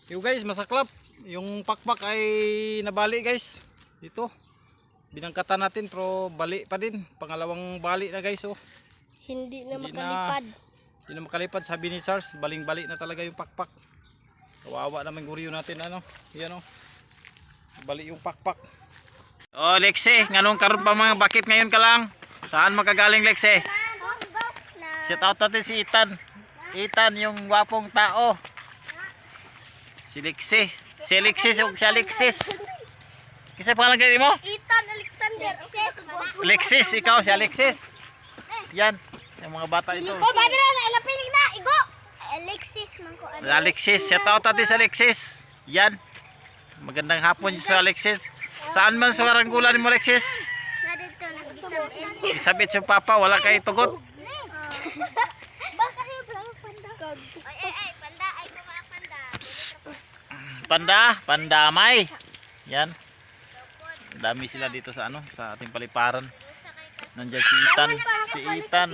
Yo guys, masaklap. Yung pakpak ay nabali guys. Dito. Binangkatan natin pero bali pa din. Pangalawang bali na guys oh. Hindi na Hindi makalipad. Hindi na makalipad, sabi ni Charles. Baling-bali na talaga yung pakpak. Kawawa naman guriyo natin ano. Yan oh. Bali yung pakpak. Oh Lexi, nganong karon pa mga bakit ngayon ka lang? Saan magagaling Lexi? Shout out natin si Ethan. Ethan yung gwapong tao. Si Lexi. Si Alexis o si Alexis. Kasi pangalan kayo mo? Ethan Alexander. Alexis, ikaw si Alexis. Yan, yung mga bata ito. Ko ba dira na ilapinig na igo. Alexis man ko Alexis, shout out natin si Alexis. Yan. Magandang hapon sa Alexis. Saan man sa Waranggulan mo Alexis? Na dito nagdisabit. Isabit yung papa, wala kayo tugot. Baka kayo panda. Ay, panda ay panda. Panda, pandamay. Yan. Dami sila dito sa ano, sa ating paliparan. Nandiyan si Ethan, si Ethan.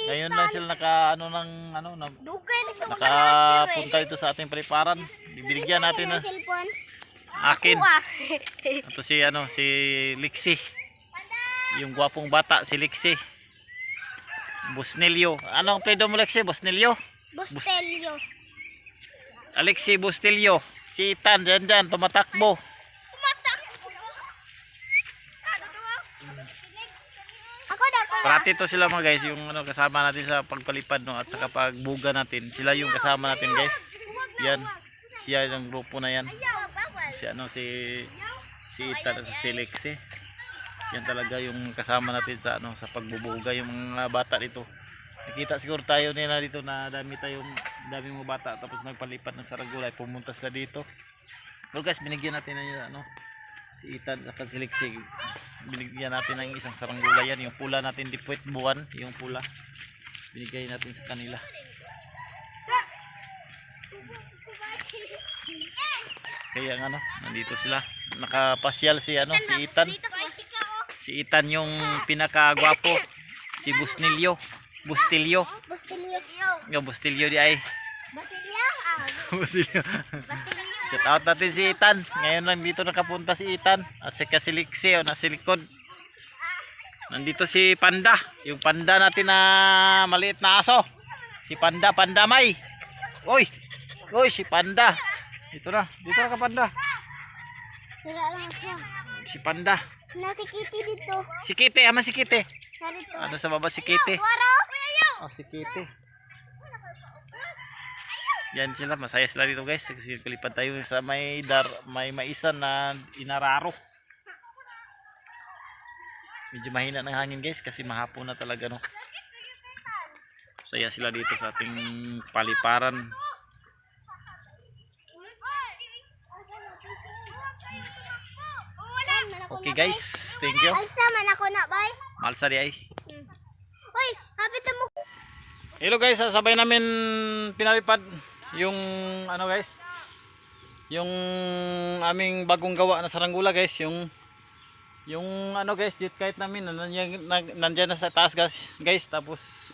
Ngayon lang sila nakapunta dito sa ating paliparan. Bibigyan natin na akin. Ito si si Lexi. Yung gwapong bata si Lexi. Busnelio. Ano ang pedo mo Lexi? Busnelio? Bustelio. Alexi Bustilio. Si Ethan dyan tumatakbo. Ako daw ko. Parati to sila mga guys, yung kasama natin sa pagpalipad no, at sa pagbuga natin. Sila yung kasama natin guys. Yan. Siya yung grupo na yan. Si Ethan at si Lexi. Yan talaga yung kasama natin sa sa pagbubuga yung mga bata dito. Nakita siguro tayo nila dito na daming mga bata tapos nagpalipat ng saranggola, pumunta sila dito. Pero guys, binigyan natin na si Ethan at si Lexi. Binigyan natin ng isang saranggola yan, yung pula natin dipuit buwan, yung pula. Binigay natin sa kanila. Kaya nandito sila. Nakapasyal si Ethan. Si Ethan yung pinakagwapo. Si Busnilio. Bustilio. Yung Bustilio di ay. Bustilio. Shout out natin si Ethan. Ngayon lang dito nakapunta si Ethan. At saka si Lexi nasa likod. Nandito si Panda. Yung panda natin na maliit na aso. Si Panda, Pandamay. Oy! Oy, si Panda. Dito na ka Panda. Wala lang siya. Si Panda. Na si Kitty dito. Si Kitty, ama si Kitty. Narito. Ano sa baba si Kitty? Waro. Oh, si Kitty. Yan sila, masaya sila dito guys. Kasi palipad tayo sa may maisan na inararo. Medyo mahina ng hangin guys kasi mahapon na talaga no. Masaya sila dito sa ating paliparan. Okay guys, thank you. Alsa man ako na bay. Malsa di ay. Oy, hapit mo. Hello guys, sabay namin pinalipad yung guys. Yung aming bagong gawa na saranggola guys, yung guys, jet kite namin nandiyan na sa taas guys. Tapos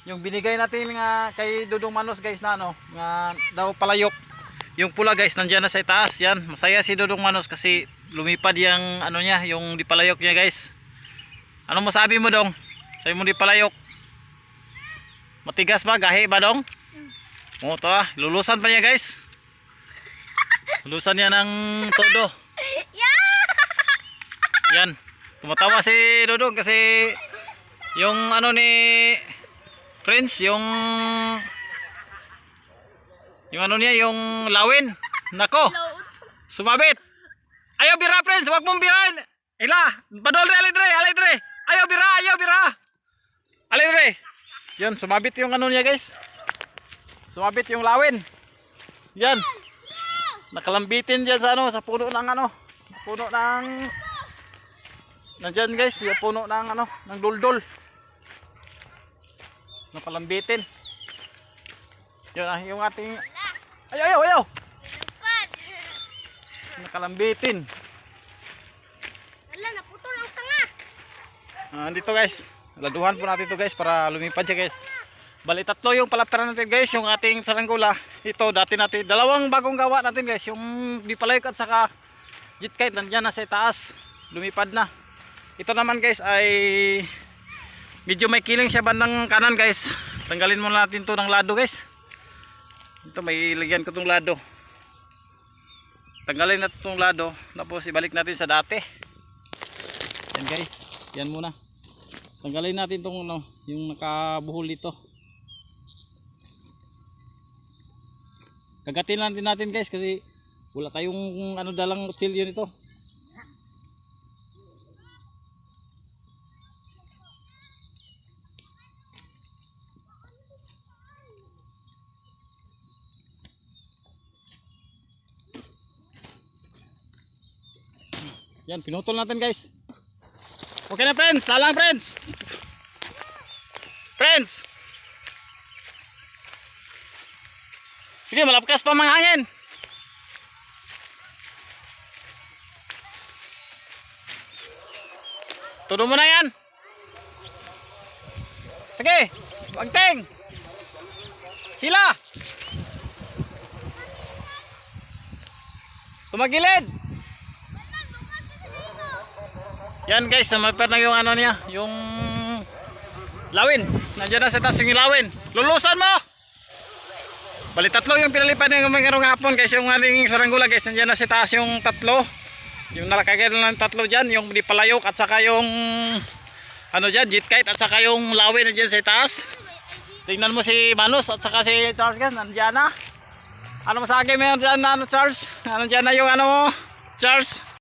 yung binigay natin nga kay Dudong Manos guys na nga daw palayok. Yung pula guys nandiyan na sa taas. Yan, masaya si Dudong Manos kasi lumipad yung yung di palayok niya guys. Ano masabi mo Dong? Sabi mo di palayok. Matigas ba? Gahi ba Dong? O to lulusan pa niya guys. Lulusan niya ng todo. Yan. Tumatawa si Dudong kasi yung ni Prince, yung niya, yung lawin. Nako. Sumabit. Ayaw bira Prince, wag mong birahin. Ila, padol re alidre. Ayaw bira. Alidre. Yun, sumabit yung niya guys. Sumabit yung lawin. Yan. Nakalambitin diyan sa puno ng puno ng nandiyan guys, yung puno ng ng duldol. Nakalambitin. Yun yung ating ayaw. Nakalambitin. Wala, naputol ang tanga. Andito guys. Laduhan po natin ito guys para lumipad siya guys. Bali tatlo yung palaparan natin guys, yung ating saranggola. ito dati natin, dalawang bagong gawa natin guys, yung Dipalayok at saka Jitkite, nandiyan na sa taas, lumipad na. Ito naman guys ay medyo may kiling siya bandang kanan guys. Tanggalin muna natin to ng lado guys. Ito may lagyan ko tong lado. Tanggalin natin tong lado, tapos ibalik natin sa dati. Yan guys, yan muna. Tanggalin natin tong ano, yung nakabuhol dito. Kagatin lang din natin guys kasi wala tayong ano dalang kutsilyo nito. Yan, pinutol natin guys. Okay na friends, salang friends. Friends. Sige, malakas pa mga hangin. Tudo mo na yan. Sige, wagting. Hila. Tumagilid. Yan guys, sumapir na yung ano niya, yung lawin. Nandiyan na sa taas yung lawin. Lulusan mo! Bali tatlo yung pinalipad ng mga hapon guys, yung ating saranggula guys. Nandiyan na sa taas yung tatlo. Yung nalakagay na ng tatlo dyan, yung Dipalayok at saka yung ano dyan, Jitkite at saka yung lawin nandiyan sa taas. Tingnan mo si Manus at saka si Charles guys, nandiyan na. Ano masagay mo yan dyan, ano Charles? Nandiyan na yung ano mo, Charles?